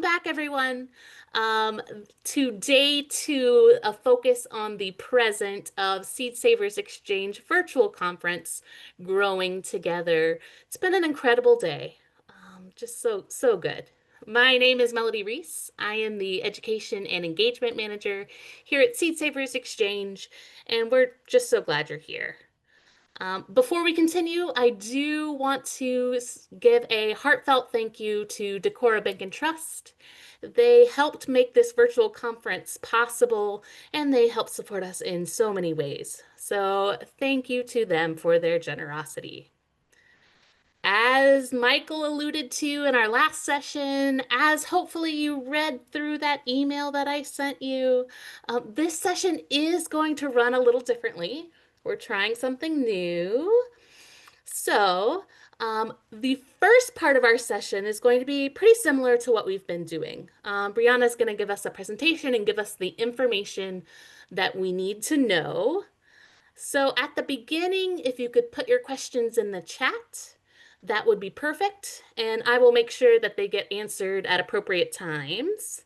back, everyone. Today, to a focus on the present of Seed Savers Exchange virtual conference, Growing Together. It's been an incredible day. Just so good. My name is Melody Reese. I am the Education and Engagement Manager here at Seed Savers Exchange, and we're just so glad you're here. Before we continue, I do want to give a heartfelt thank you to Decorah Bank and Trust. They helped make this virtual conference possible, and they help support us in so many ways. So thank you to them for their generosity. As Michael alluded to in our last session, as hopefully you read through that email that I sent you, this session is going to run a little differently. We're trying something new. So, the first part of our session is going to be pretty similar to what we've been doing. Breanna is going to give us a presentation and give us the information that we need to know. So at the beginning, if you could put your questions in the chat, that would be perfect. And I will make sure that they get answered at appropriate times.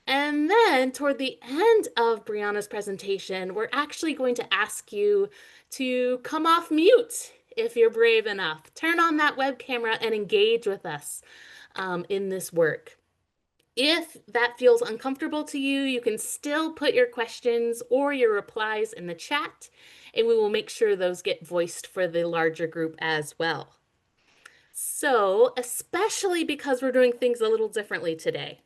And then toward the end of Brianna's presentation, we're actually going to ask you to come off mute if you're brave enough. Turn on that web camera and engage with us in this work. If that feels uncomfortable to you, you can still put your questions or your replies in the chat, and we will make sure those get voiced for the larger group as well. So, especially because we're doing things a little differently today,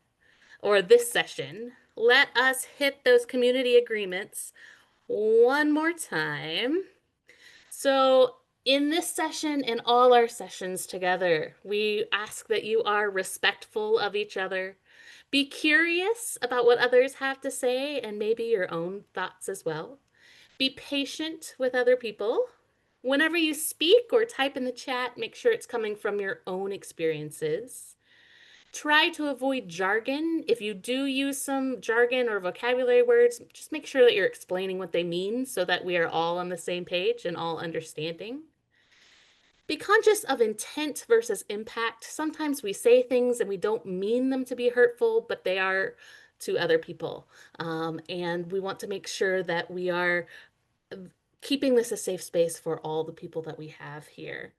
or this session, let us hit those community agreements one more time. So in this session and all our sessions together, we ask that you are respectful of each other. Be curious about what others have to say and maybe your own thoughts as well. Be patient with other people. Whenever you speak or type in the chat, make sure it's coming from your own experiences. Try to avoid jargon. If you do use some jargon or vocabulary words, just make sure that you're explaining what they mean so that we are all on the same page and all understanding. Be conscious of intent versus impact. Sometimes we say things and we don't mean them to be hurtful, but they are to other people. And we want to make sure that we are keeping this a safe space for all the people that we have here.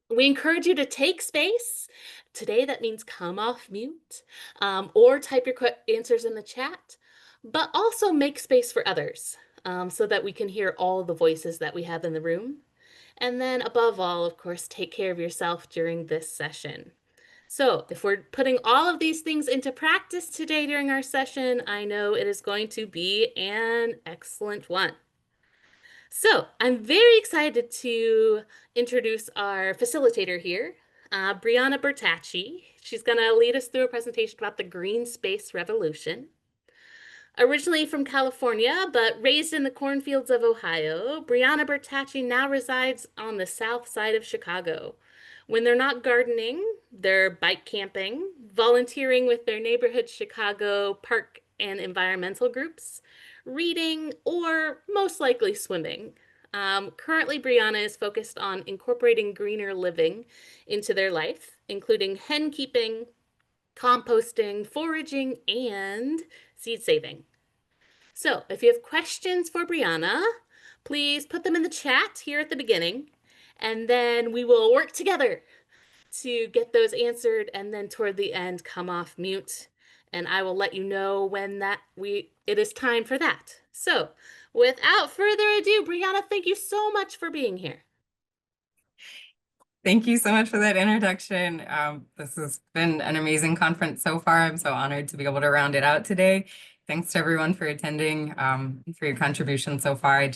We encourage you to take space. Today, that means come off mute or type your answers in the chat, but also make space for others so that we can hear all the voices that we have in the room. And then above all, of course, take care of yourself during this session. So if we're putting all of these things into practice today during our session, I know it is going to be an excellent one. So I'm very excited to introduce our facilitator here, Breanna Bertacchi. She's going to lead us through a presentation about the Greenspace Revolution. Originally from California, but raised in the cornfields of Ohio, Breanna Bertacchi now resides on the south side of Chicago. When they're not gardening, they're bike camping, volunteering with their neighborhood Chicago park and environmental groups, reading, or most likely swimming. Currently, Breanna is focused on incorporating greener living into their life, including hen keeping, composting, foraging, and seed saving. So if you have questions for Breanna, please put them in the chat here at the beginning, and then we will work together to get those answered, and then toward the end, come off mute, and I will let you know when it is time for that. So without further ado, Breanna, thank you so much for being here. Thank you so much for that introduction. This has been an amazing conference so far. I'm so honored to be able to round it out today. Thanks to everyone for attending, for your contribution so far.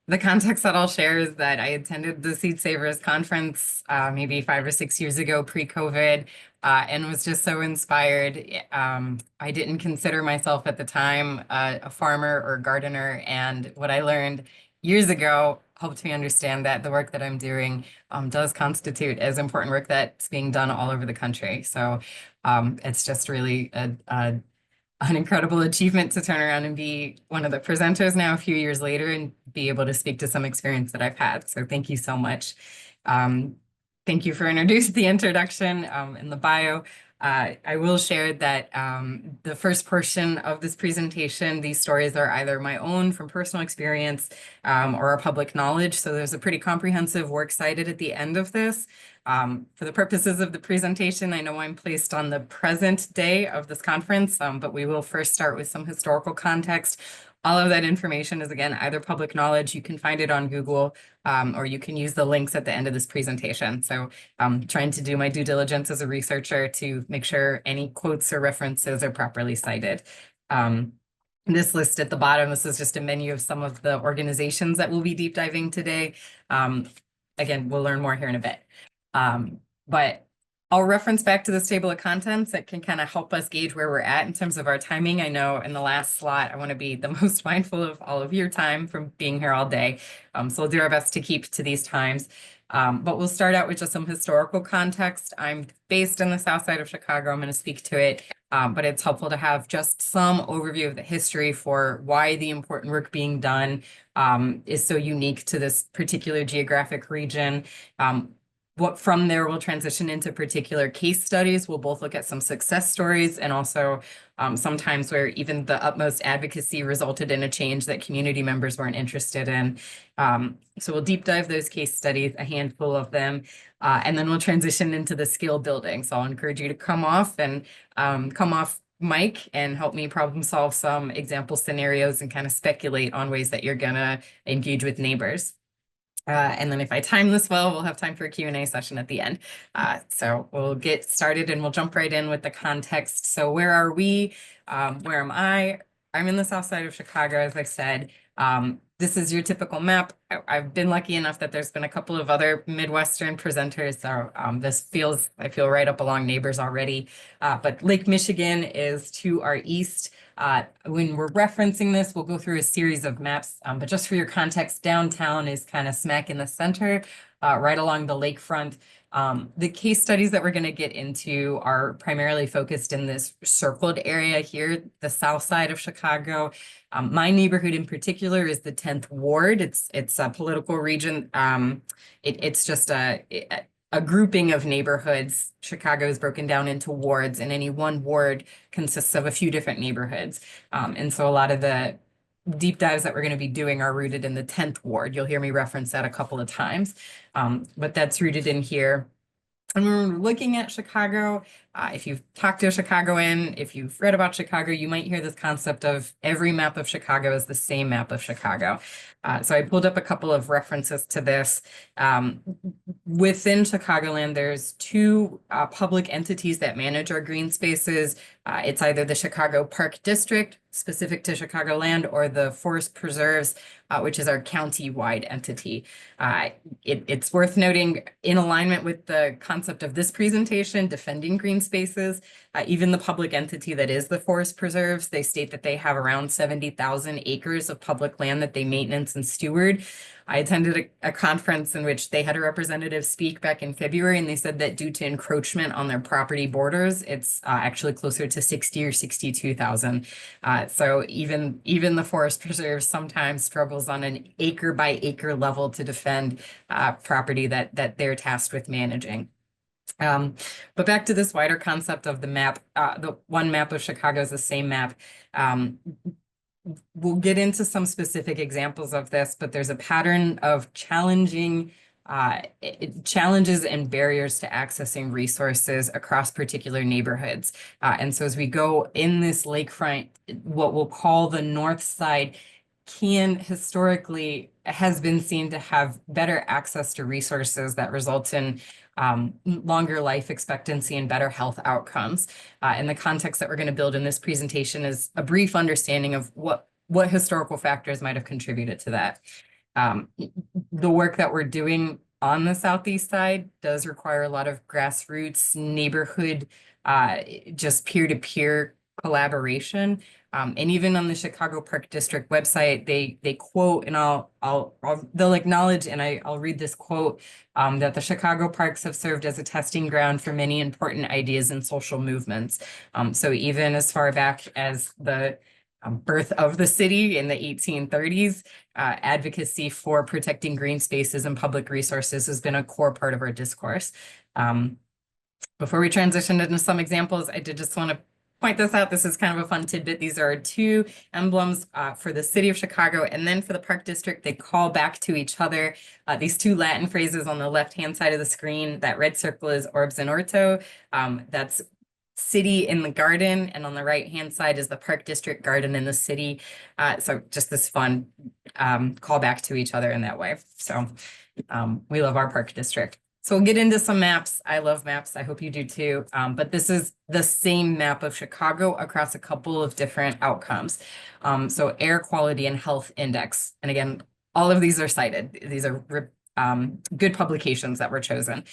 The context that I'll share is that I attended the Seed Savers conference maybe 5 or 6 years ago, pre-COVID, and was just so inspired. I didn't consider myself at the time a farmer or gardener, and what I learned years ago helped me understand that the work that I'm doing does constitute as important work that's being done all over the country. So it's just really an incredible achievement to turn around and be one of the presenters now a few years later and be able to speak to some experience that I've had. So thank you so much. Thank you for introducing the introduction and the bio. I will share that the first portion of this presentation, these stories are either my own from personal experience or are public knowledge. So there's a pretty comprehensive works cited at the end of this. For the purposes of the presentation, I know I'm placed on the present day of this conference, but we will first start with some historical context. All of that information is, again, either public knowledge, you can find it on Google, or you can use the links at the end of this presentation. So I'm trying to do my due diligence as a researcher to make sure any quotes or references are properly cited. This list at the bottom, this is just a menu of some of the organizations that we'll be deep diving today. Again, we'll learn more here in a bit. But I'll reference back to this table of contents that can kind of help us gauge where we're at in terms of our timing. I know in the last slot, I want to be the most mindful of all of your time from being here all day. So we'll do our best to keep to these times. But we'll start out with just some historical context. I'm based in the south side of Chicago. I'm going to speak to it, but it's helpful to have just some overview of the history for why the important work being done is so unique to this particular geographic region. What from there we'll transition into particular case studies. We'll both look at some success stories and also sometimes where even the utmost advocacy resulted in a change that community members weren't interested in. So we'll deep dive those case studies, a handful of them, and then we'll transition into the skill building. So I'll encourage you to come off mic and help me problem solve some example scenarios and kind of speculate on ways that you're gonna engage with neighbors. And then if I time this well, we'll have time for a Q&A session at the end. So we'll get started and we'll jump right in with the context. So where are we? Where am I? I'm in the south side of Chicago, as I said. This is your typical map. I've been lucky enough that there's been a couple of other Midwestern presenters. So I feel right up along neighbors already. But Lake Michigan is to our east. When we're referencing this, we'll go through a series of maps, but just for your context, downtown is kind of smack in the center, right along the lakefront. The case studies that we're going to get into are primarily focused in this circled area here, the south side of Chicago. My neighborhood in particular is the 10th Ward. It's a political region. It's just a grouping of neighborhoods. Chicago is broken down into wards, and any one ward consists of a few different neighborhoods. And so a lot of the deep dives that we're going to be doing are rooted in the 10th ward. You'll hear me reference that a couple of times, but that's rooted in here. And when we're looking at Chicago, if you've talked to a Chicagoan, if you've read about Chicago, you might hear this concept of every map of Chicago is the same map of Chicago. So I pulled up a couple of references to this. Within Chicagoland, there's two public entities that manage our green spaces. It's either the Chicago Park District, specific to Chicagoland, or the Forest Preserves, which is our county-wide entity. It's worth noting, in alignment with the concept of this presentation, defending green spaces, even the public entity that is the Forest Preserves, they state that they have around 70,000 acres of public land that they maintenance and steward. I attended a conference in which they had a representative speak back in February, and they said that due to encroachment on their property borders, it's actually closer to 60 or 62,000. So even the Forest Preserve sometimes struggles on an acre by acre level to defend property that they're tasked with managing. But back to this wider concept of the map, the one map of Chicago is the same map. We'll get into some specific examples of this, but there's a pattern of challenges and barriers to accessing resources across particular neighborhoods. And so as we go in this lakefront, what we'll call the north side historically has been seen to have better access to resources that result in longer life expectancy and better health outcomes. And the context that we're going to build in this presentation is a brief understanding of what historical factors might have contributed to that. The work that we're doing on the southeast side does require a lot of grassroots neighborhood, just peer-to-peer collaboration. And even on the Chicago Park District website, they quote, and they'll acknowledge, and I'll read this quote, that the Chicago parks have served as a testing ground for many important ideas and social movements. So even as far back as the birth of the city in the 1830s, advocacy for protecting green spaces and public resources has been a core part of our discourse. Before we transition into some examples, I did just want to point this out. This is kind of a fun tidbit. These are two emblems for the city of Chicago, and then for the Park District, they call back to each other. These two Latin phrases on the left-hand side of the screen, that red circle is Orbs in Orto. That's city in the garden, and on the right-hand side is the Park District garden in the city. So just this fun call back to each other in that way. So we love our Park District. So we'll get into some maps. I love maps. I hope you do too. But this is the same map of Chicago across a couple of different outcomes. So air quality and health index. And again, all of these are cited. These are good publications that were chosen.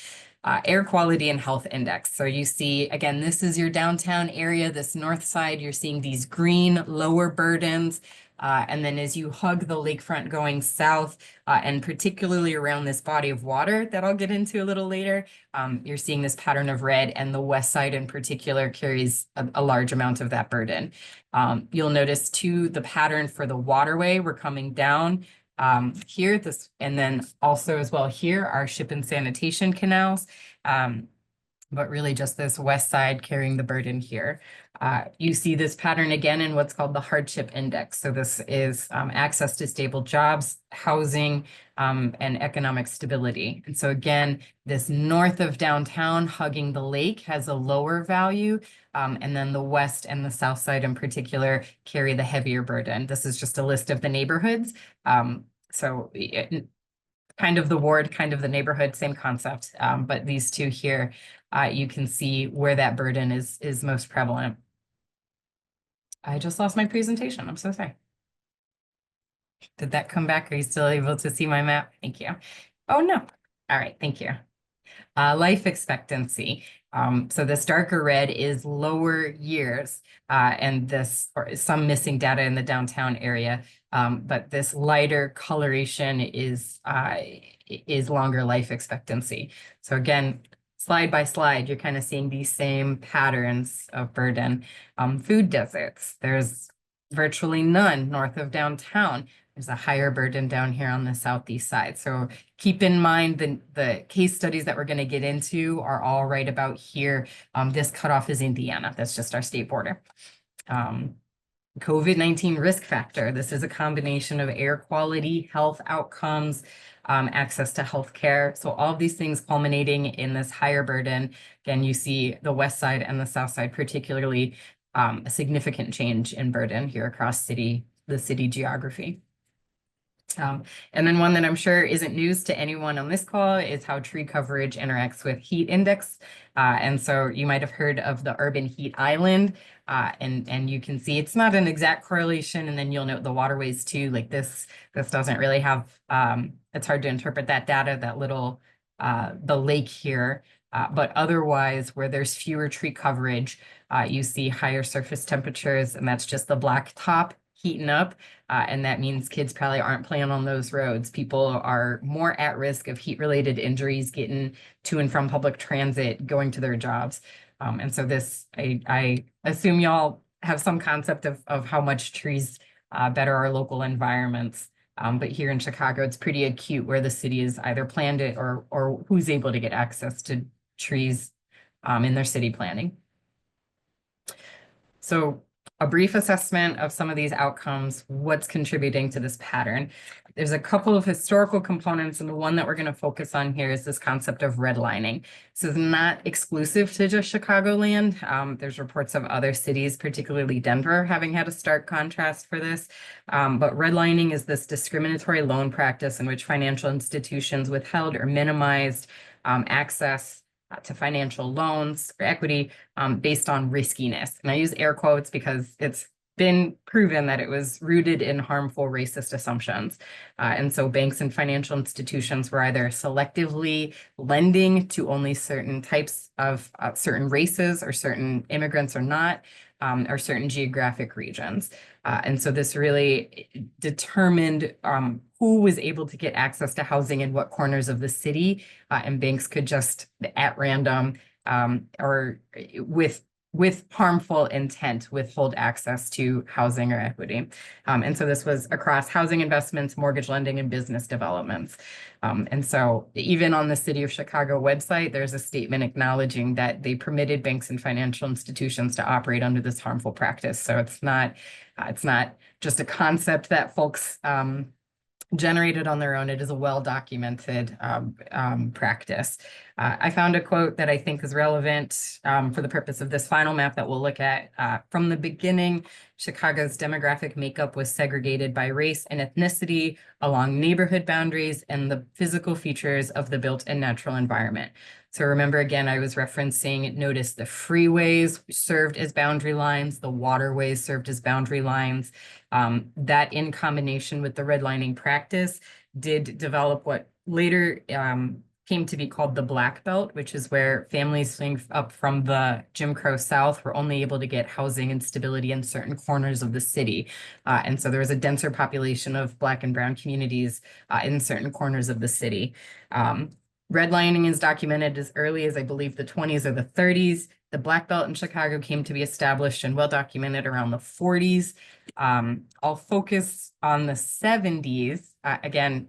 Air quality and health index. So you see, again, this is your downtown area, this north side, you're seeing these green lower burdens. And then as you hug the lakefront going south, and particularly around this body of water that I'll get into a little later, you're seeing this pattern of red, and the west side in particular carries a large amount of that burden. You'll notice too, the pattern for the waterway, we're coming down here, and then also as well here, our ship and sanitation canals. But really just this west side carrying the burden here. You see this pattern again in what's called the hardship index. So this is access to stable jobs, housing, and economic stability. And so again, this north of downtown hugging the lake has a lower value. And then the west and the south side in particular carry the heavier burden. This is just a list of the neighborhoods. Kind of the ward, kind of the neighborhood, same concept. But these two here, you can see where that burden is most prevalent. I just lost my presentation. I'm so sorry. Did that come back? Are you still able to see my map? Thank you. Oh, no. All right. Thank you. Life expectancy. So this darker red is lower years, and this, or some missing data in the downtown area. But this lighter coloration is longer life expectancy. So again, slide by slide, you're kind of seeing these same patterns of burden. Food deserts, there's virtually none north of downtown. There's a higher burden down here on the southeast side. So keep in mind the case studies that we're going to get into are all right about here. This cutoff is Indiana. That's just our state border. COVID-19 risk factor. This is a combination of air quality, health outcomes, access to healthcare. So all of these things culminating in this higher burden. Again, you see the west side and the south side, particularly a significant change in burden here across the city geography. And then one that I'm sure isn't news to anyone on this call is how tree coverage interacts with heat index. And so you might have heard of the urban heat island, and you can see it's not an exact correlation. And then you'll note the waterways too, like this doesn't really have, it's hard to interpret that data, that little, the lake here. But otherwise, where there's fewer tree coverage, you see higher surface temperatures, and that's just the black top heating up. And that means kids probably aren't playing on those roads. People are more at risk of heat-related injuries, getting to and from public transit, going to their jobs. And so this, I assume y'all have some concept of how much trees better our local environments. But here in Chicago, it's pretty acute where the city has either planned it or who's able to get access to trees in their city planning. So a brief assessment of some of these outcomes, what's contributing to this pattern. There's a couple of historical components, and the one that we're going to focus on here is this concept of redlining. This is not exclusive to just Chicagoland. There's reports of other cities, particularly Denver, having had a stark contrast for this. But redlining is this discriminatory loan practice in which financial institutions withheld or minimized access to financial loans or equity based on riskiness. And I use air quotes because it's been proven that it was rooted in harmful racist assumptions. And so banks and financial institutions were either selectively lending to only certain types of certain races or certain immigrants or not, or certain geographic regions. And so this really determined who was able to get access to housing in what corners of the city, and banks could just at random or with with harmful intent withhold access to housing or equity. And so this was across housing investments, mortgage lending, and business developments. And so even on the City of Chicago website, there's a statement acknowledging that they permitted banks and financial institutions to operate under this harmful practice. So it's not just a concept that folks generated on their own. It is a well-documented practice. I found a quote that I think is relevant for the purpose of this final map that we'll look at. From the beginning, Chicago's demographic makeup was segregated by race and ethnicity along neighborhood boundaries and the physical features of the built and natural environment. So remember, again, I was referencing, notice the freeways served as boundary lines, the waterways served as boundary lines. That in combination with the redlining practice did develop what later came to be called the Black Belt, which is where families fleeing up from the Jim Crow South were only able to get housing and stability in certain corners of the city. And so there was a denser population of Black and Brown communities in certain corners of the city. Redlining is documented as early as, I believe, the 20s or the 30s. The Black Belt in Chicago came to be established and well documented around the 40s. I'll focus on the 70s. Again,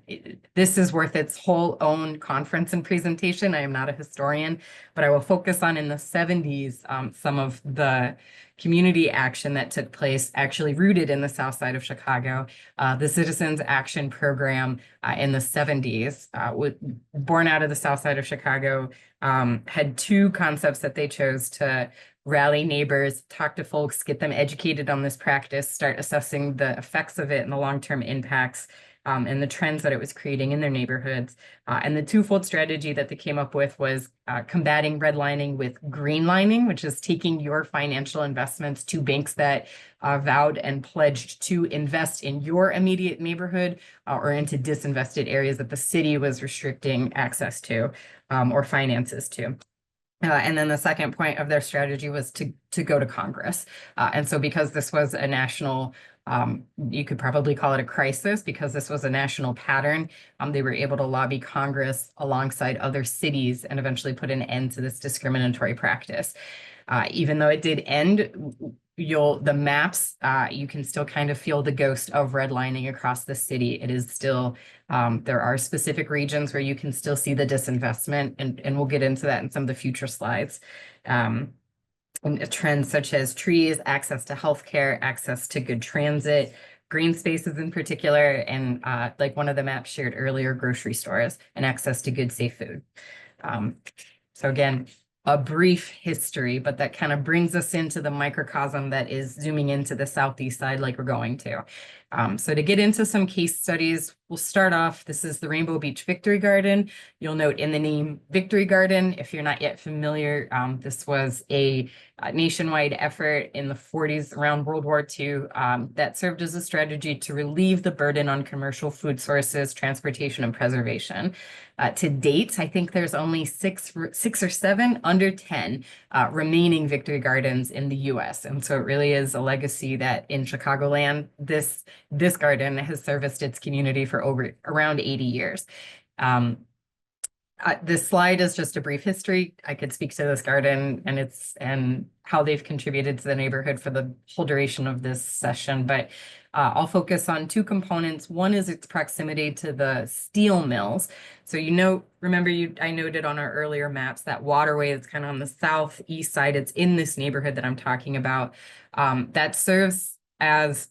this is worth its whole own conference and presentation. I am not a historian, but I will focus on in the 70s some of the community action that took place actually rooted in the South Side of Chicago. The Citizens Action Program in the 70s, born out of the South Side of Chicago, had two concepts that they chose to rally neighbors, talk to folks, get them educated on this practice, start assessing the effects of it and the long-term impacts and the trends that it was creating in their neighborhoods. And the twofold strategy that they came up with was combating redlining with greenlining, which is taking your financial investments to banks that vowed and pledged to invest in your immediate neighborhood or into disinvested areas that the city was restricting access to or finances to. And then the second point of their strategy was to go to Congress. And so because this was a national, you could probably call it a crisis, because this was a national pattern, they were able to lobby Congress alongside other cities and eventually put an end to this discriminatory practice. Even though it did end, the maps, you can still kind of feel the ghost of redlining across the city. It is still, there are specific regions where you can still see the disinvestment, and we'll get into that in some of the future slides. And trends such as trees, access to healthcare, access to good transit, green spaces in particular, and like one of the maps shared earlier, grocery stores, and access to good, safe food. So again, a brief history, but that kind of brings us into the microcosm that is zooming into the southeast side like we're going to. So to get into some case studies, we'll start off, this is the Rainbow Beach Victory Garden. You'll note in the name Victory Garden, if you're not yet familiar, this was a nationwide effort in the 40s around World War II that served as a strategy to relieve the burden on commercial food sources, transportation, and preservation. To date, I think there's only six or seven under 10 remaining Victory Gardens in the US. And so it really is a legacy that in Chicagoland, this garden has serviced its community for around 80 years. This slide is just a brief history. I could speak to this garden and how they've contributed to the neighborhood for the whole duration of this session, but I'll focus on two components. One is its proximity to the steel mills. So remember I noted on our earlier maps that waterway is kind of on the southeast side. It's in this neighborhood that I'm talking about. That serves as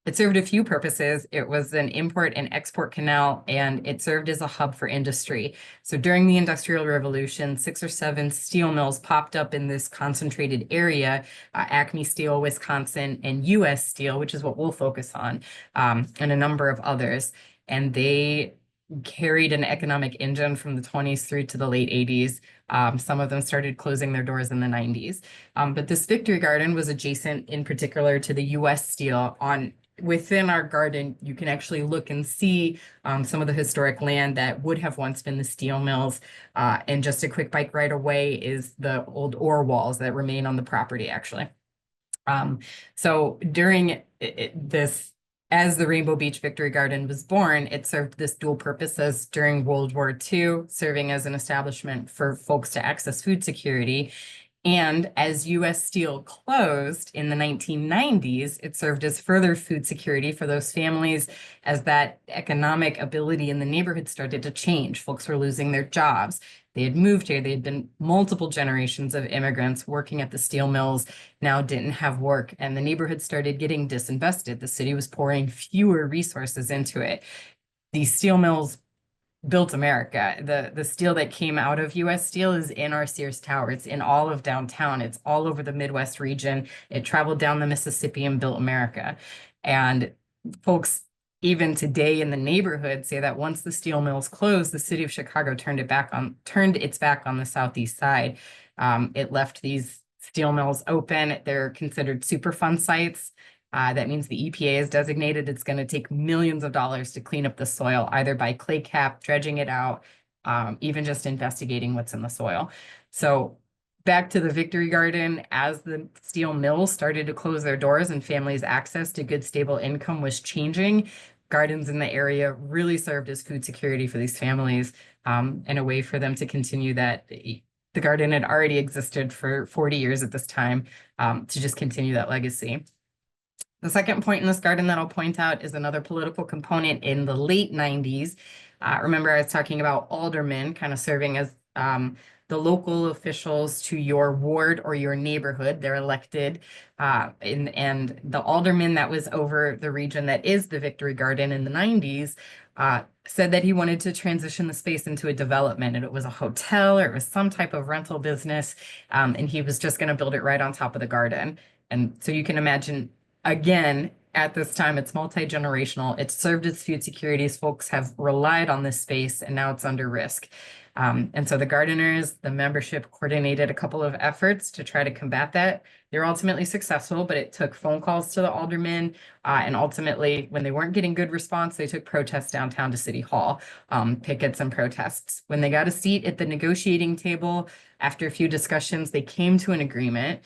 it served a few purposes. It was an import and export canal, and it served as a hub for industry. So during the Industrial Revolution, 6 or 7 steel mills popped up in this concentrated area, Acme Steel, Wisconsin, and US Steel, which is what we'll focus on, and a number of others. And they carried an economic engine from the 20s through to the late 80s. Some of them started closing their doors in the 90s. But this Victory Garden was adjacent in particular to the US Steel. Within our garden, you can actually look and see some of the historic land that would have once been the steel mills. And just a quick bike ride away is the old ore walls that remain on the property, actually. So during this, as the Rainbow Beach Victory Garden was born, it served this dual purposes during World War II, serving as an establishment for folks to access food security. And as US Steel closed in the 1990s, it served as further food security for those families as that economic ability in the neighborhood started to change. Folks were losing their jobs. They had moved here. They had been multiple generations of immigrants working at the steel mills, now didn't have work, and the neighborhood started getting disinvested. The city was pouring fewer resources into it. These steel mills built America. The steel that came out of US Steel is in our Sears Tower. It's in all of downtown. It's all over the Midwest region. It traveled down the Mississippi and built America. And folks, even today in the neighborhood, say that once the steel mills closed, the city of Chicago turned its back on the southeast side. It left these steel mills open. They're considered Superfund sites. That means the EPA has designated it's going to take millions of dollars to clean up the soil, either by clay cap, dredging it out, even just investigating what's in the soil. So back to the Victory Garden, as the steel mills started to close their doors and families' access to good, stable income was changing, gardens in the area really served as food security for these families, and a way for them to continue that. The garden had already existed for 40 years at this time, to just continue that legacy. The second point in this garden that I'll point out is another political component in the late 90s. Remember, I was talking about aldermen kind of serving as the local officials to your ward or your neighborhood. They're elected, and the alderman that was over the region that is the Victory Garden in the 90s said that he wanted to transition the space into a development, and it was a hotel or it was some type of rental business, and he was just going to build it right on top of the garden. And so you can imagine, again, at this time, it's multi-generational. It's served as food security as folks have relied on this space, and now it's under risk. And so the gardeners, the membership coordinated a couple of efforts to try to combat that. They were ultimately successful, but it took phone calls to the aldermen. And ultimately, when they weren't getting good response, they took protests downtown to City Hall, pickets and protests. When they got a seat at the negotiating table, after a few discussions, they came to an agreement.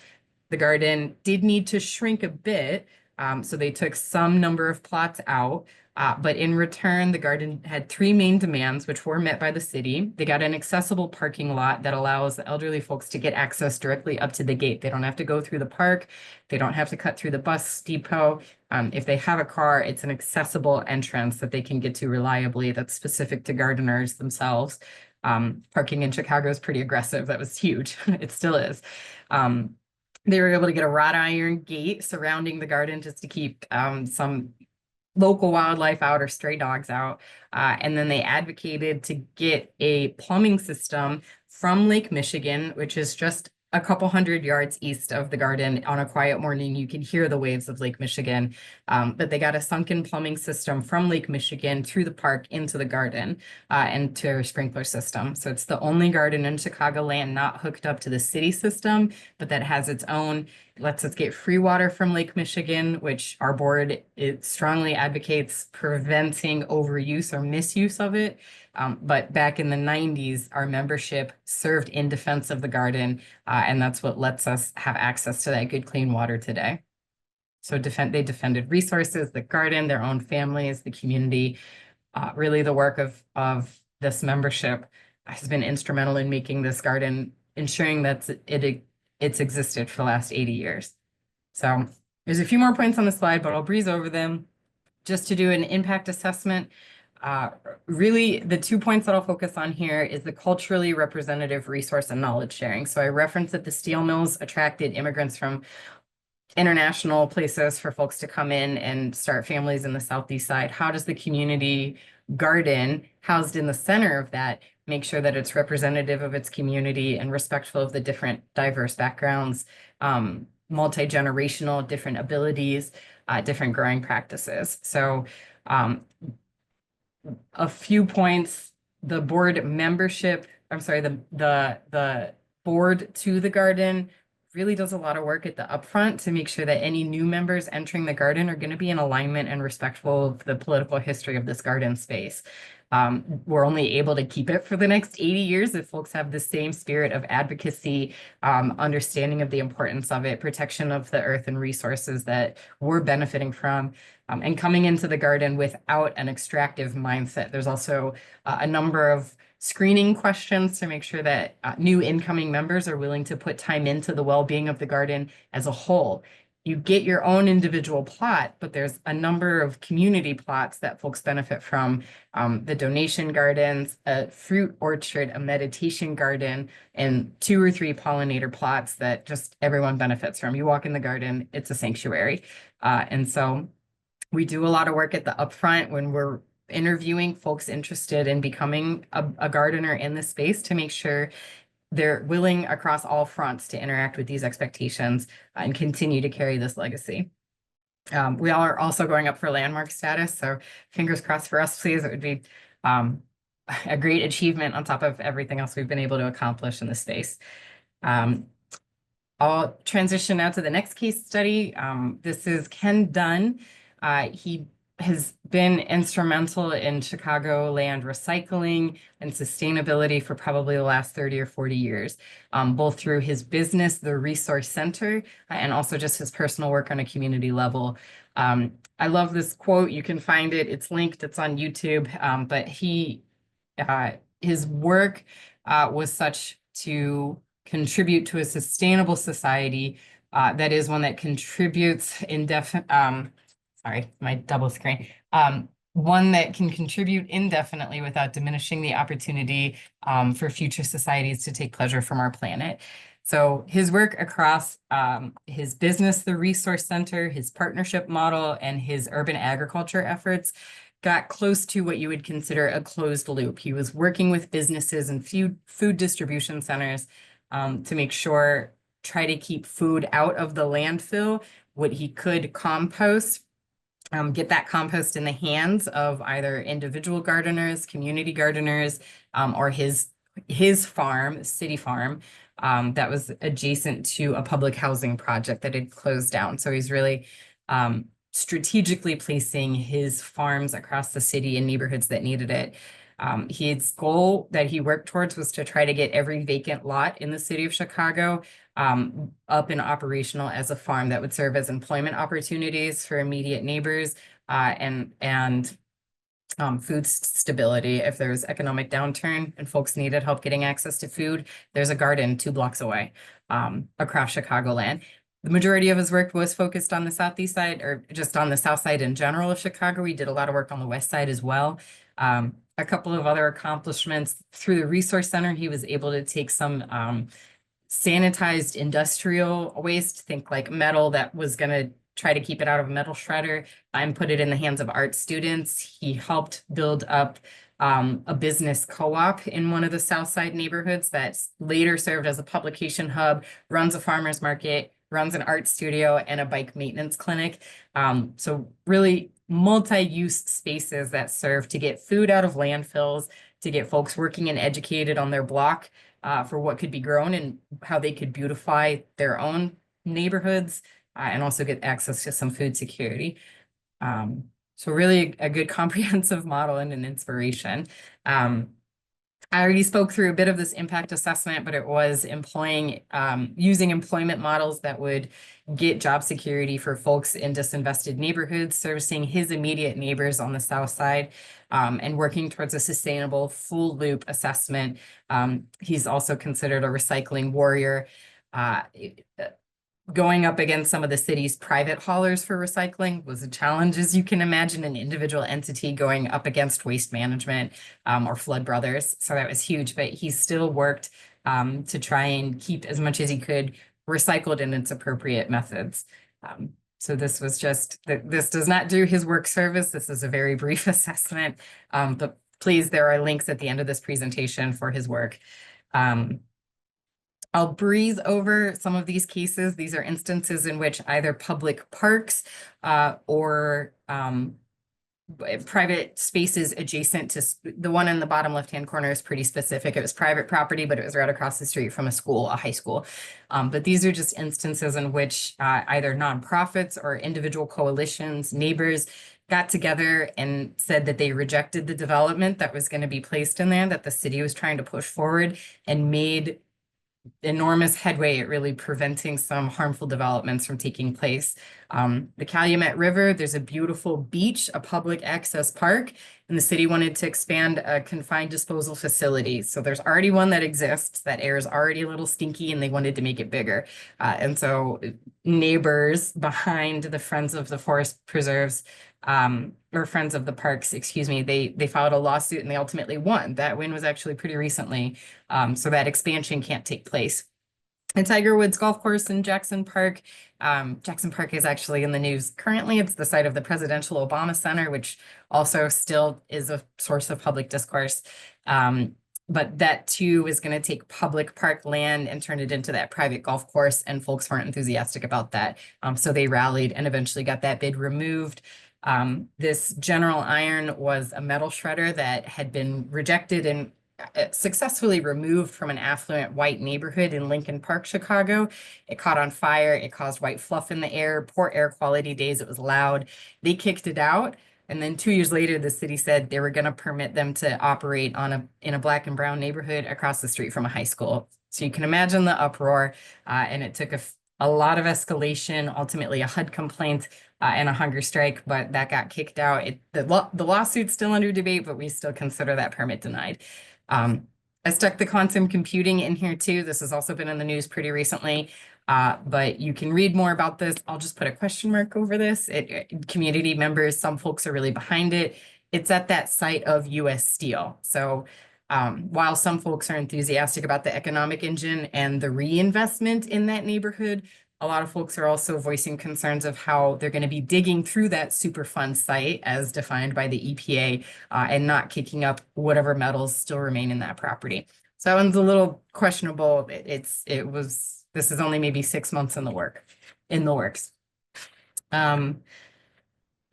The garden did need to shrink a bit, so they took some number of plots out. But in return, the garden had three main demands, which were met by the city. They got an accessible parking lot that allows elderly folks to get access directly up to the gate. They don't have to go through the park. They don't have to cut through the bus depot. If they have a car, it's an accessible entrance that they can get to reliably that's specific to gardeners themselves. Parking in Chicago is pretty aggressive. That was huge. It still is. They were able to get a wrought iron gate surrounding the garden just to keep some local wildlife out or stray dogs out. And then they advocated to get a plumbing system from Lake Michigan, which is just a couple hundred yards east of the garden. On a quiet morning, you can hear the waves of Lake Michigan. But they got a sunken plumbing system from Lake Michigan through the park into the garden, and to a sprinkler system. So it's the only garden in Chicagoland not hooked up to the city system, but that has its own. Lets us get free water from Lake Michigan, which our board strongly advocates preventing overuse or misuse of it. But back in the 90s, our membership served in defense of the garden, and that's what lets us have access to that good, clean water today. So they defended resources, the garden, their own families, the community. Really, the work of this membership has been instrumental in making this garden, ensuring that it's existed for the last 80 years. So there's a few more points on the slide, but I'll breeze over them just to do an impact assessment. Really, the 2 points that I'll focus on here is the culturally representative resource and knowledge sharing. So I referenced that the steel mills attracted immigrants from international places for folks to come in and start families in the southeast side. How does the community garden, housed in the center of that, make sure that it's representative of its community and respectful of the different diverse backgrounds, multi-generational, different abilities, different growing practices? So a few points: the board membership, I'm sorry, the board to the garden really does a lot of work at the upfront to make sure that any new members entering the garden are going to be in alignment and respectful of the political history of this garden space. We're only able to keep it for the next 80 years if folks have the same spirit of advocacy, understanding of the importance of it, protection of the earth and resources that we're benefiting from, and coming into the garden without an extractive mindset. There's also a number of screening questions to make sure that new incoming members are willing to put time into the well-being of the garden as a whole. You get your own individual plot, but there's a number of community plots that folks benefit from. The donation gardens, a fruit orchard, a meditation garden, and 2 or 3 pollinator plots that just everyone benefits from. You walk in the garden, it's a sanctuary. And so we do a lot of work at the upfront when we're interviewing folks interested in becoming a gardener in the space to make sure they're willing across all fronts to interact with these expectations and continue to carry this legacy. We all are also going up for landmark status, so fingers crossed for us, please. It would be a great achievement on top of everything else we've been able to accomplish in the space. I'll transition now to the next case study. This is Ken Dunn. He has been instrumental in Chicagoland recycling and sustainability for probably the last 30 or 40 years, both through his business, the Resource Center, and also just his personal work on a community level. I love this quote. You can find it. It's linked. It's on YouTube. But his work was such to contribute to a sustainable society that is one that contributes sorry, my double screen. One that can contribute indefinitely without diminishing the opportunity for future societies to take pleasure from our planet. So his work across his business, the Resource Center, his partnership model, and his urban agriculture efforts got close to what you would consider a closed loop. He was working with businesses and food distribution centers to make sure, try to keep food out of the landfill, what he could compost, get that compost in the hands of either individual gardeners, community gardeners, or his farm, city farm, that was adjacent to a public housing project that had closed down. So he's really strategically placing his farms across the city in neighborhoods that needed it. His goal that he worked towards was to try to get every vacant lot in the city of Chicago up and operational as a farm that would serve as employment opportunities for immediate neighbors and food stability. If there's economic downturn and folks needed help getting access to food, there's a garden 2 blocks away across Chicagoland. The majority of his work was focused on the southeast side, or just on the south side in general of Chicago. We did a lot of work on the west side as well. A couple of other accomplishments through the Resource Center, he was able to take some sanitized industrial waste, think like metal that was going to try to keep it out of a metal shredder, and put it in the hands of art students. He helped build up a business co-op in one of the South Side neighborhoods that later served as a publication hub, runs a farmer's market, runs an art studio, and a bike maintenance clinic. So really multi-use spaces that serve to get food out of landfills, to get folks working and educated on their block for what could be grown and how they could beautify their own neighborhoods, and also get access to some food security. So really a good comprehensive model and an inspiration. I already spoke through a bit of this impact assessment, but it was using employment models that would get job security for folks in disinvested neighborhoods, servicing his immediate neighbors on the south side, and working towards a sustainable full loop assessment. He's also considered a recycling warrior. Going up against some of the city's private haulers for recycling was a challenge, as you can imagine, an individual entity going up against Waste Management or Flood Brothers. So that was huge, but he still worked to try and keep as much as he could recycled in its appropriate methods. So this was just, this does not do his work service. This is a very brief assessment, but please, there are links at the end of this presentation for his work. I'll breeze over some of these cases. These are instances in which either public parks or private spaces adjacent to the one in the bottom left-hand corner is pretty specific. It was private property, but it was right across the street from a school, a high school. But these are just instances in which either nonprofits or individual coalitions, neighbors got together and said that they rejected the development that was going to be placed in there, that the city was trying to push forward, and made enormous headway at really preventing some harmful developments from taking place. The Calumet River, there's a beautiful beach, a public access park, and the city wanted to expand a confined disposal facility. So there's already one that exists. That air is already a little stinky, and they wanted to make it bigger. And so neighbors behind the Friends of the Forest Preserves, or Friends of the Parks, excuse me, they filed a lawsuit and they ultimately won. That win was actually pretty recently. So that expansion can't take place. And Tiger Woods Golf Course in Jackson Park. Jackson Park is actually in the news currently. It's the site of the Presidential Obama Center, which also still is a source of public discourse. But that too is going to take public park land and turn it into that private golf course, and folks weren't enthusiastic about that. So they rallied and eventually got that bid removed. This General Iron was a metal shredder that had been rejected and successfully removed from an affluent white neighborhood in Lincoln Park, Chicago. It caught on fire. It caused white fluff in the air, poor air quality days. It was loud. They kicked it out. And then 2 years later, the city said they were going to permit them to operate in a black and brown neighborhood across the street from a high school. So you can imagine the uproar. And it took a lot of escalation, ultimately a HUD complaint, and a hunger strike, but that got kicked out. The lawsuit's still under debate, but we still consider that permit denied. I stuck the quantum computing in here too. This has also been in the news pretty recently, but you can read more about this. I'll just put a question mark over this. Community members, some folks are really behind it. It's at that site of US Steel. So while some folks are enthusiastic about the economic engine and the reinvestment in that neighborhood, a lot of folks are also voicing concerns of how they're going to be digging through that Superfund site as defined by the EPA, and not kicking up whatever metals still remain in that property. So that one's a little questionable. This is only maybe 6 months in the works.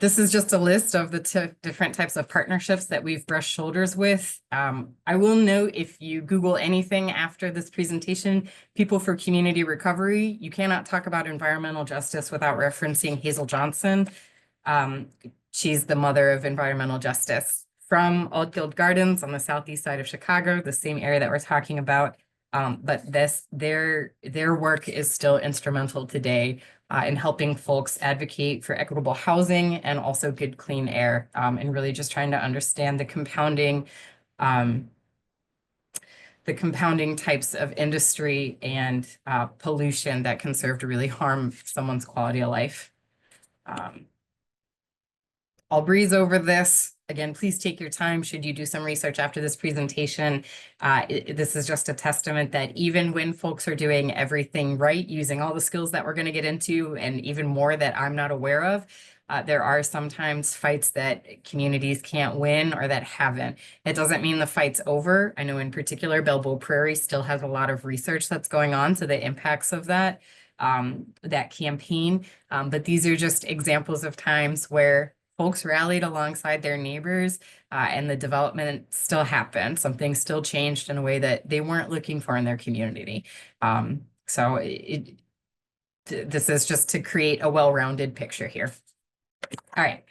This is just a list of the different types of partnerships that we've brushed shoulders with. I will note, if you Google anything after this presentation, People for Community Recovery, you cannot talk about environmental justice without referencing Hazel Johnson. She's the mother of environmental justice from Altgeld Gardens on the southeast side of Chicago, the same area that we're talking about. But their work is still instrumental today in helping folks advocate for equitable housing and also good, clean air, and really just trying to understand the compounding types of industry and pollution that can serve to really harm someone's quality of life. I'll breeze over this. Again, please take your time should you do some research after this presentation. This is just a testament that even when folks are doing everything right, using all the skills that we're going to get into and even more that I'm not aware of, there are sometimes fights that communities can't win or that haven't. It doesn't mean the fight's over. I know in particular, Balboa Prairie still has a lot of research that's going on to the impacts of that campaign. But these are just examples of times where folks rallied alongside their neighbors, and the development still happened. Something still changed in a way that they weren't looking for in their community. So this is just to create a well-rounded picture here. All right.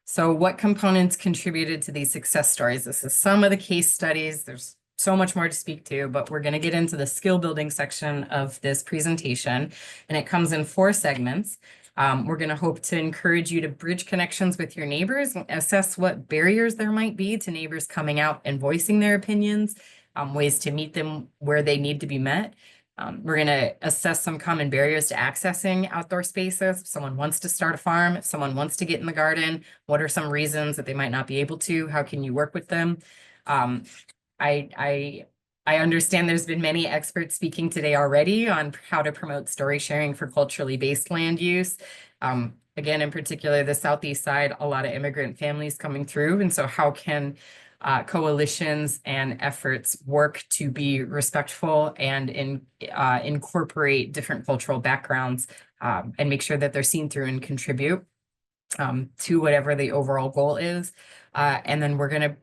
So what components contributed to these success stories? This is some of the case studies. There's so much more to speak to, but we're going to get into the skill building section of this presentation, and it comes in 4 segments. We're going to hope to encourage you to bridge connections with your neighbors and assess what barriers there might be to neighbors coming out and voicing their opinions, ways to meet them where they need to be met. We're going to assess some common barriers to accessing outdoor spaces. If someone wants to start a farm, if someone wants to get in the garden, what are some reasons that they might not be able to? How can you work with them? I understand there's been many experts speaking today already on how to promote story sharing for culturally based land use. Again, in particular, the southeast side, a lot of immigrant families coming through. And so how can coalitions and efforts work to be respectful and incorporate different cultural backgrounds, and make sure that they're seen through and contribute to whatever the overall goal is. And then we're going to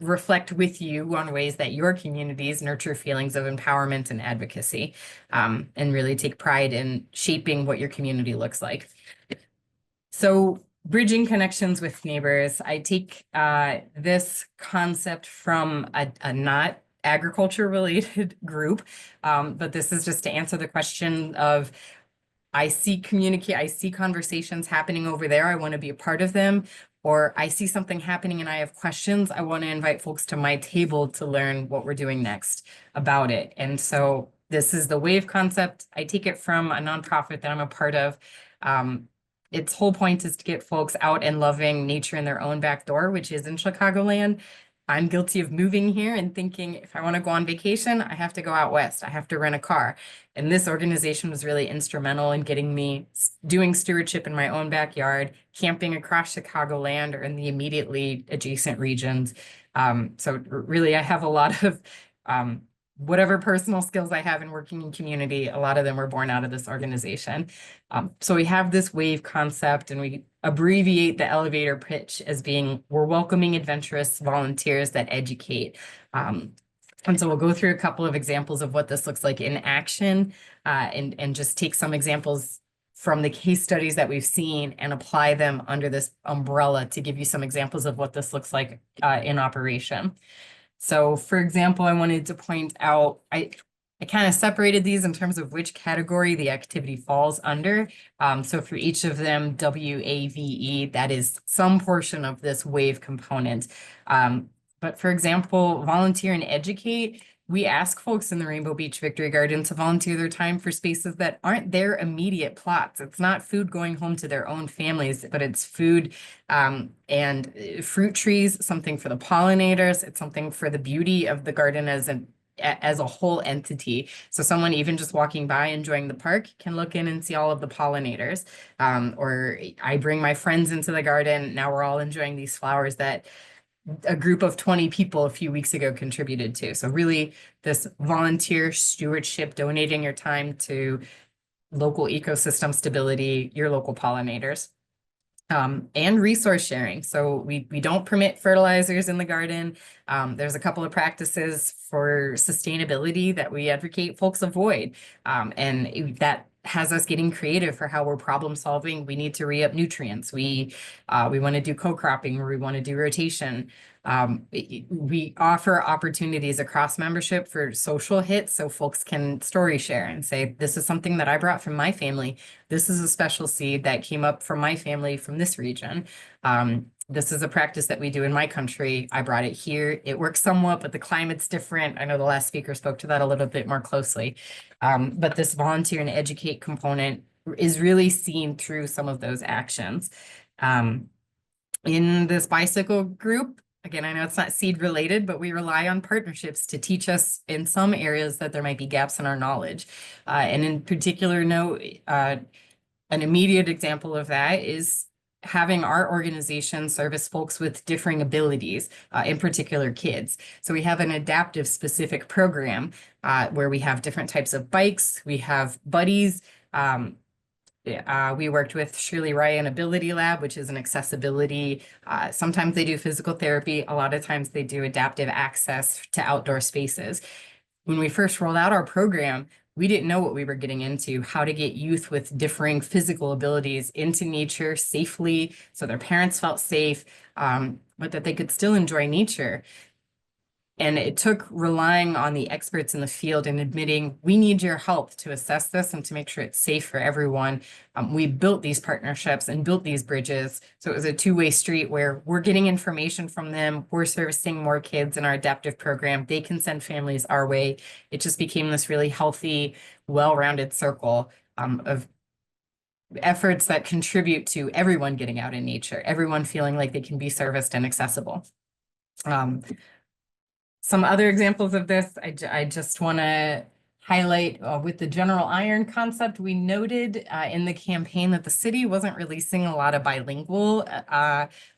reflect with you on ways that your communities nurture feelings of empowerment and advocacy, and really take pride in shaping what your community looks like. So bridging connections with neighbors, I take this concept from a not agriculture related group, but this is just to answer the question of, I see conversations happening over there. I want to be a part of them. or I see something happening and I have questions, I want to invite folks to my table to learn what we're doing next about it. And so this is the WAVE concept. I take it from a nonprofit that I'm a part of. Its whole point is to get folks out and loving nature in their own back door, which is in Chicagoland. I'm guilty of moving here and thinking if I want to go on vacation, I have to go out west. I have to rent a car. And this organization was really instrumental in getting me doing stewardship in my own backyard, camping across Chicagoland or in the immediately adjacent regions. So really, I have a lot of whatever personal skills I have in working in community, a lot of them were born out of this organization. So we have this WAVE concept, and we abbreviate the elevator pitch as being, we're welcoming adventurous volunteers that educate. And so we'll go through a couple of examples of what this looks like in action, and just take some examples from the case studies that we've seen and apply them under this umbrella to give you some examples of what this looks like in operation. So for example, I wanted to point out, I kind of separated these in terms of which category the activity falls under. So for each of them, WAVE, that is some portion of this WAVE component. But for example, volunteer and educate, we ask folks in the Rainbow Beach Victory Garden to volunteer their time for spaces that aren't their immediate plots. It's not food going home to their own families, but it's food and fruit trees, something for the pollinators. It's something for the beauty of the garden as a whole entity. So someone even just walking by enjoying the park can look in and see all of the pollinators. Or I bring my friends into the garden. Now we're all enjoying these flowers that a group of 20 people a few weeks ago contributed to. So really this volunteer stewardship, donating your time to local ecosystem stability, your local pollinators. And resource sharing. So we don't permit fertilizers in the garden. There's a couple of practices for sustainability that we advocate folks avoid. And that has us getting creative for how we're problem solving. We need to re-up nutrients. We want to do co-cropping, or we want to do rotation. We offer opportunities across membership for social hits, so folks can story share and say, this is something that I brought from my family. This is a special seed that came up from my family from this region. This is a practice that we do in my country. I brought it here. It works somewhat, but the climate's different. I know the last speaker spoke to that a little bit more closely. But this volunteer and educate component is really seen through some of those actions. In this bicycle group, again, I know it's not seed related, but we rely on partnerships to teach us in some areas that there might be gaps in our knowledge. And in particular note, an immediate example of that is having our organization service folks with differing abilities, in particular kids. So we have an adaptive specific program where we have different types of bikes, we have buddies. We worked with Shirley Ryan Ability Lab, which is an accessibility. Sometimes they do physical therapy. A lot of times they do adaptive access to outdoor spaces. When we first rolled out our program, we didn't know what we were getting into, how to get youth with differing physical abilities into nature safely, so their parents felt safe, but that they could still enjoy nature. And it took relying on the experts in the field and admitting, we need your help to assess this and to make sure it's safe for everyone. We built these partnerships and built these bridges. So it was a two-way street where we're getting information from them. We're servicing more kids in our adaptive program. They can send families our way. It just became this really healthy, well-rounded circle of efforts that contribute to everyone getting out in nature, everyone feeling like they can be serviced and accessible. Some other examples of this, I just want to highlight with the general iron concept. We noted in the campaign that the city wasn't releasing a lot of bilingual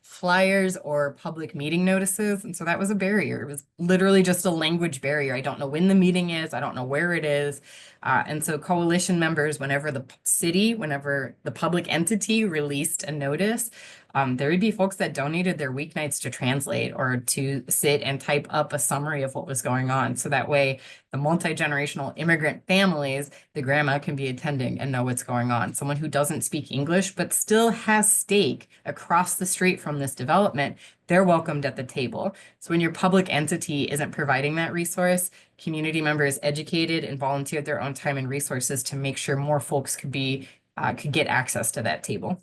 flyers or public meeting notices. And so that was a barrier. It was literally just a language barrier. I don't know when the meeting is. I don't know where it is. And so coalition members, whenever the public entity released a notice, there would be folks that donated their weeknights to translate or to sit and type up a summary of what was going on. So that way, the multi-generational immigrant families, the grandma can be attending and know what's going on. Someone who doesn't speak English, but still has stake across the street from this development, they're welcomed at the table. So when your public entity isn't providing that resource, community members educated and volunteered their own time and resources to make sure more folks could get access to that table.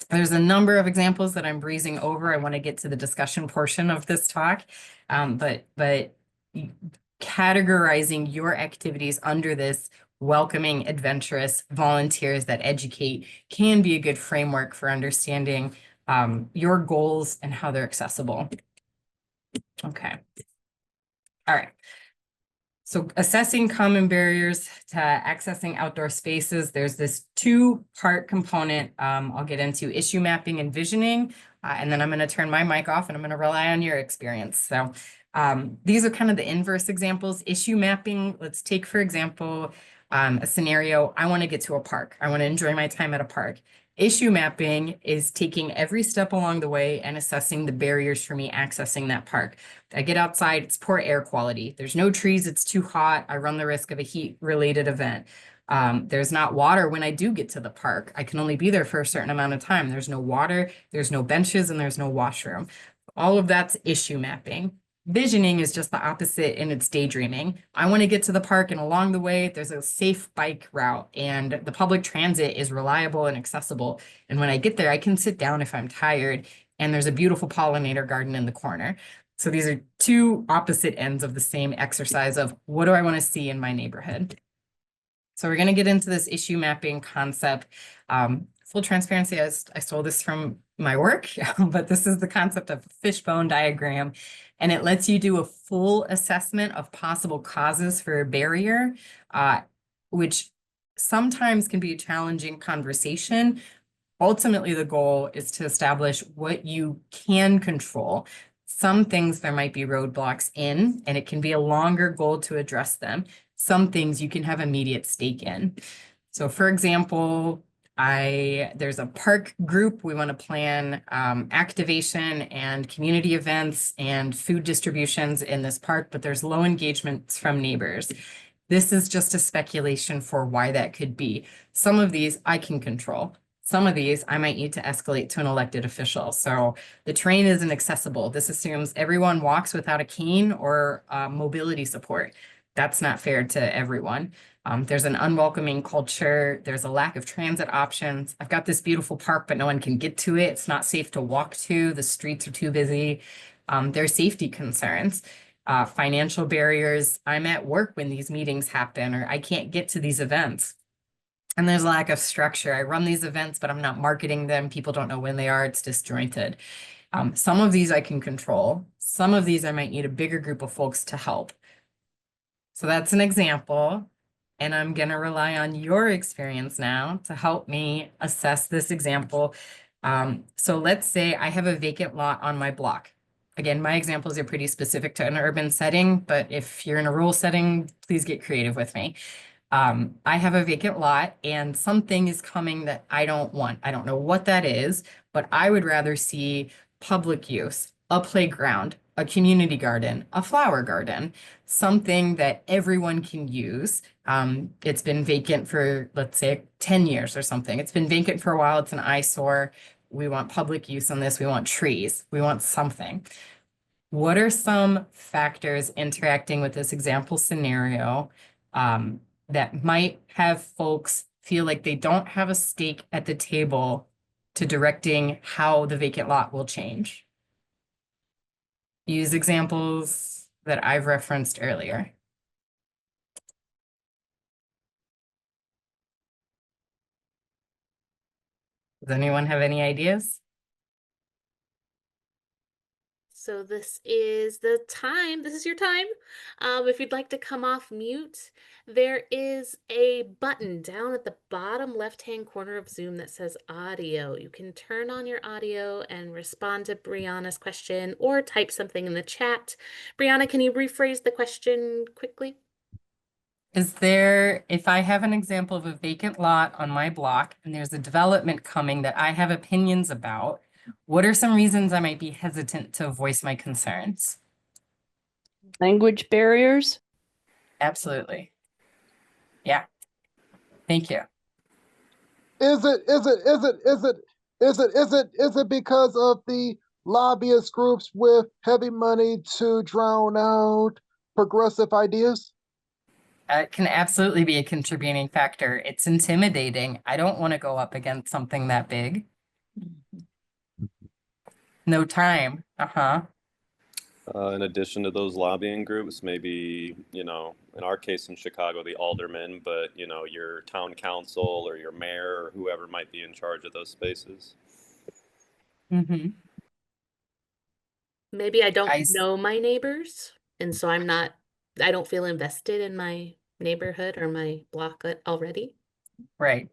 There's a number of examples that I'm breezing over. I want to get to the discussion portion of this talk, but categorizing your activities under this welcoming, adventurous volunteers that educate can be a good framework for understanding your goals and how they're accessible. Okay. All right. So assessing common barriers to accessing outdoor spaces, there's this two-part component I'll get into: issue mapping and visioning. And then I'm going to turn my mic off and I'm going to rely on your experience. So these are kind of the inverse examples. Issue mapping, let's take, for example, a scenario. I want to get to a park. I want to enjoy my time at a park. Issue mapping is taking every step along the way and assessing the barriers for me accessing that park. I get outside, it's poor air quality. There's no trees, it's too hot. I run the risk of a heat-related event. There's not water when I do get to the park. I can only be there for a certain amount of time. There's no water, there's no benches, and there's no washroom. All of that's issue mapping. Visioning is just the opposite, and it's daydreaming. I want to get to the park, and along the way, there's a safe bike route, and the public transit is reliable and accessible. And when I get there, I can sit down if I'm tired, and there's a beautiful pollinator garden in the corner. So these are two opposite ends of the same exercise of what do I want to see in my neighborhood? So we're going to get into this issue mapping concept. Full transparency, I stole this from my work, but this is the concept of fishbone diagram, and it lets you do a full assessment of possible causes for a barrier, which sometimes can be a challenging conversation. Ultimately, the goal is to establish what you can control. Some things there might be roadblocks in, and it can be a longer goal to address them. Some things you can have immediate stake in. So for example, there's a park group. We want to plan activation and community events and food distributions in this park, but there's low engagement from neighbors. This is just a speculation for why that could be. Some of these I can control. Some of these I might need to escalate to an elected official. So the terrain isn't accessible. This assumes everyone walks without a cane or mobility support. That's not fair to everyone. There's an unwelcoming culture. There's a lack of transit options. I've got this beautiful park, but no one can get to it. It's not safe to walk to. The streets are too busy. There's safety concerns, financial barriers. I'm at work when these meetings happen, or I can't get to these events. And there's a lack of structure. I run these events, but I'm not marketing them. People don't know when they are. It's disjointed. Some of these I can control. Some of these I might need a bigger group of folks to help. So that's an example. And I'm going to rely on your experience now to help me assess this example. So let's say I have a vacant lot on my block. Again, my examples are pretty specific to an urban setting, but if you're in a rural setting, please get creative with me. I have a vacant lot and something is coming that I don't want. I don't know what that is, but I would rather see public use, a playground, a community garden, a flower garden, something that everyone can use. It's been vacant for, let's say, 10 years or something. It's been vacant for a while. It's an eyesore. We want public use on this. We want trees. We want something. What are some factors interacting with this example scenario that might have folks feel like they don't have a stake at the table to directing how the vacant lot will change? Use examples that I've referenced earlier. Does anyone have any ideas? So this is the time. This is your time. If you'd like to come off mute, there is a button down at the bottom left-hand corner of Zoom that says audio. You can turn on your audio and respond to Breanna's question or type something in the chat. Breanna, can you rephrase the question quickly? Is there, if I have an example of a vacant lot on my block and there's a development coming that I have opinions about, what are some reasons I might be hesitant to voice my concerns? Language barriers? Absolutely. Yeah. Thank you. Is it because of the lobbyist groups with heavy money to drown out progressive ideas? It can absolutely be a contributing factor. It's intimidating. I don't want to go up against something that big. No time. Uh-huh. In addition to those lobbying groups, maybe, you know, in our case in Chicago, the aldermen, but, you know, your town council or your mayor or whoever might be in charge of those spaces. Mm-hmm. Maybe I don't I, know my neighbors, and so I don't feel invested in my neighborhood or my block already. right.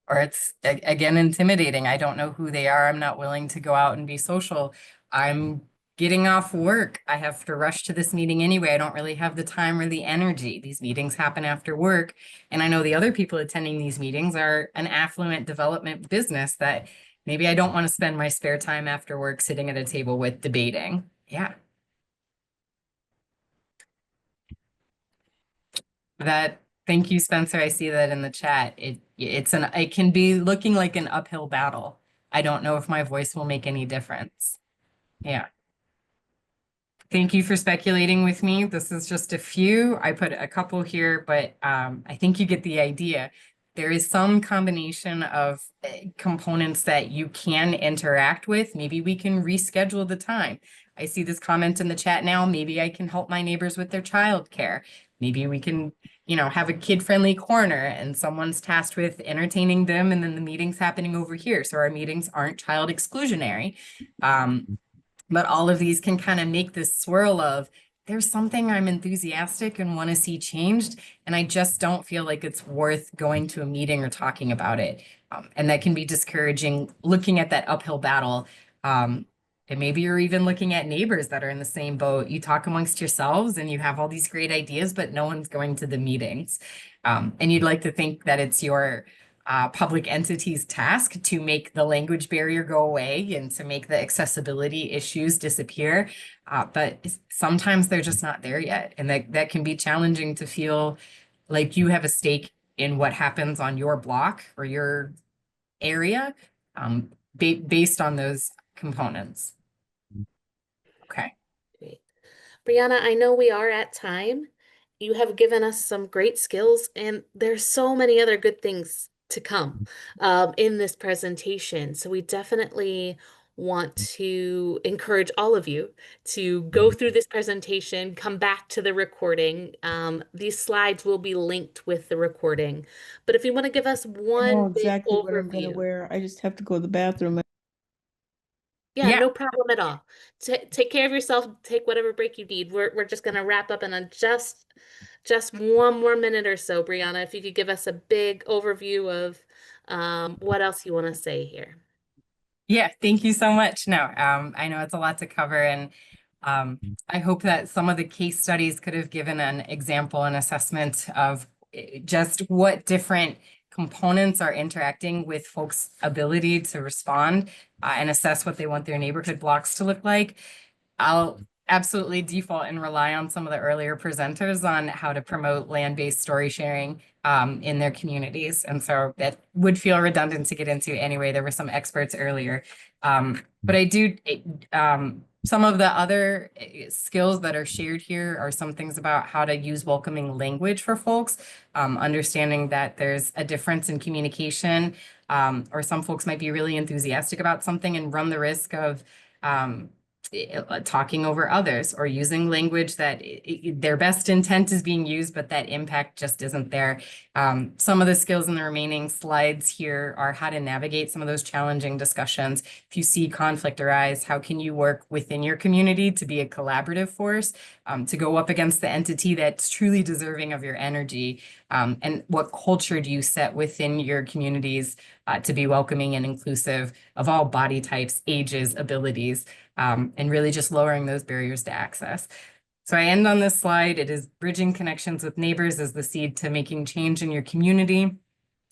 Or it's again intimidating. I don't know who they are. I'm not willing to go out and be social. I'm getting off work. I have to rush to this meeting anyway. I don't really have the time or the energy. These meetings happen after work. And I know the other people attending these meetings are an affluent development business that maybe I don't want to spend my spare time after work sitting at a table with debating. Yeah. Thank you, Spencer. I see that in the chat. It can be looking like an uphill battle. I don't know if my voice will make any difference. Yeah. Thank you for speculating with me. This is just a few. I put a couple here, but I think you get the idea. There is some combination of components that you can interact with. Maybe we can reschedule the time. I see this comment in the chat now. Maybe I can help my neighbors with their childcare. Maybe we can, you know, have a kid-friendly corner and someone's tasked with entertaining them, and then the meeting's happening over here. So our meetings aren't child exclusionary. But all of these can kind of make this swirl of there's something I'm enthusiastic and want to see changed, and I just don't feel like it's worth going to a meeting or talking about it. And that can be discouraging looking at that uphill battle. And maybe you're even looking at neighbors that are in the same boat. You talk amongst yourselves and you have all these great ideas, but no one's going to the meetings. And you'd like to think that it's your public entities' task to make the language barrier go away and to make the accessibility issues disappear. But sometimes they're just not there yet. And that can be challenging to feel like you have a stake in what happens on your block or your area based on those components. Okay. Great. Breanna, I know we are at time. You have given us some great skills, and there's so many other good things to come in this presentation. So we definitely want to encourage all of you to go through this presentation, come back to the recording. These slides will be linked with the recording. But if you want to give us I one know big exactly what I'm gonna overview. wear. I just have to go to the bathroom. Yeah, Yeah. no problem at all. Take care of yourself. Take whatever break you need. We're just gonna wrap up in just one more minute or so, Breanna. If you could give us a big overview of what else you want to say here. Yeah, thank you so much. No, I know it's a lot to cover, and I hope that some of the case studies could have given an example and assessment of just what different components are interacting with folks' ability to respond and assess what they want their neighborhood blocks to look like. I'll absolutely default and rely on some of the earlier presenters on how to promote land-based story sharing in their communities. And so that would feel redundant to get into anyway. There were some experts earlier. But I do, some of the other skills that are shared here are some things about how to use welcoming language for folks, understanding that there's a difference in communication, or some folks might be really enthusiastic about something and run the risk of talking over others or using language that their best intent is being used, but that impact just isn't there. Some of the skills in the remaining slides here are how to navigate some of those challenging discussions. If you see conflict arise, how can you work within your community to be a collaborative force, to go up against the entity that's truly deserving of your energy? And what culture do you set within your communities to be welcoming and inclusive of all body types, ages, abilities, and really just lowering those barriers to access. So I end on this slide. It is bridging connections with neighbors as the seed to making change in your community.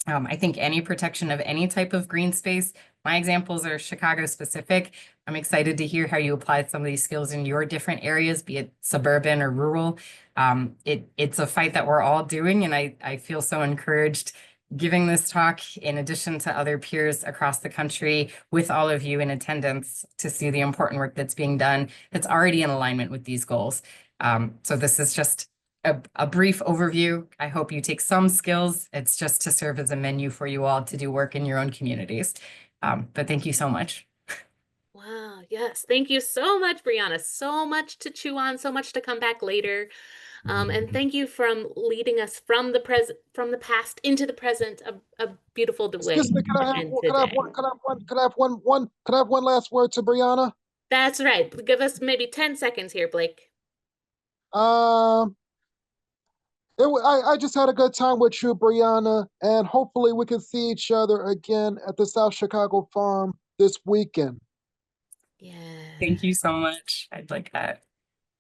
I think any protection of any type of green space, my examples are Chicago specific. I'm excited to hear how you apply some of these skills in your different areas, be it suburban or rural. It's a fight that we're all doing, and I feel so encouraged giving this talk in addition to other peers across the country with all of you in attendance to see the important work that's being done that's already in alignment with these goals. So this is just a brief overview. I hope you take some skills. It's just to serve as a menu for you all to do work in your own communities. But thank you so much. Wow, yes. Thank you so much, Breanna. So much to chew on, so much to come back later. And thank you from leading us from the past into the present, a beautiful way Excuse me, to end today. could I have one last word to Brianna? That's right. Give us maybe 10 seconds here, Blake. Um, I just had a good time with you, Brianna, and hopefully we can see each other again at the South Chicago Farm this weekend. Yeah. Thank you so much. I'd like that.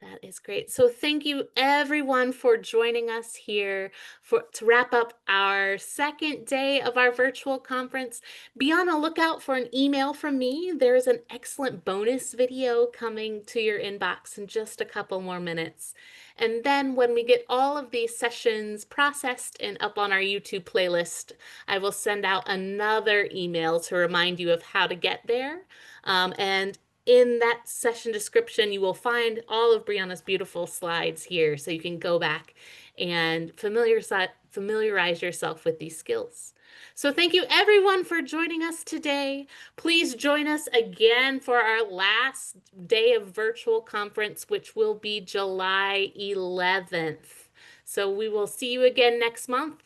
That is great. So thank you everyone for joining us here to wrap up our second day of our virtual conference. Be on the lookout for an email from me. There is an excellent bonus video coming to your inbox in just a couple more minutes. And then when we get all of these sessions processed and up on our YouTube playlist, I will send out another email to remind you of how to get there. And in that session description, you will find all of Breanna's beautiful slides here, so you can go back and familiarize yourself with these skills. So thank you everyone for joining us today. Please join us again for our last day of virtual conference, which will be July 11th. So we will see you again next month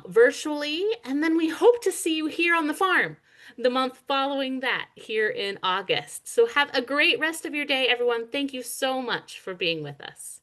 virtually, and then we hope to see you here on the farm the month following that here in August. So have a great rest of your day, everyone. Thank you so much for being with us.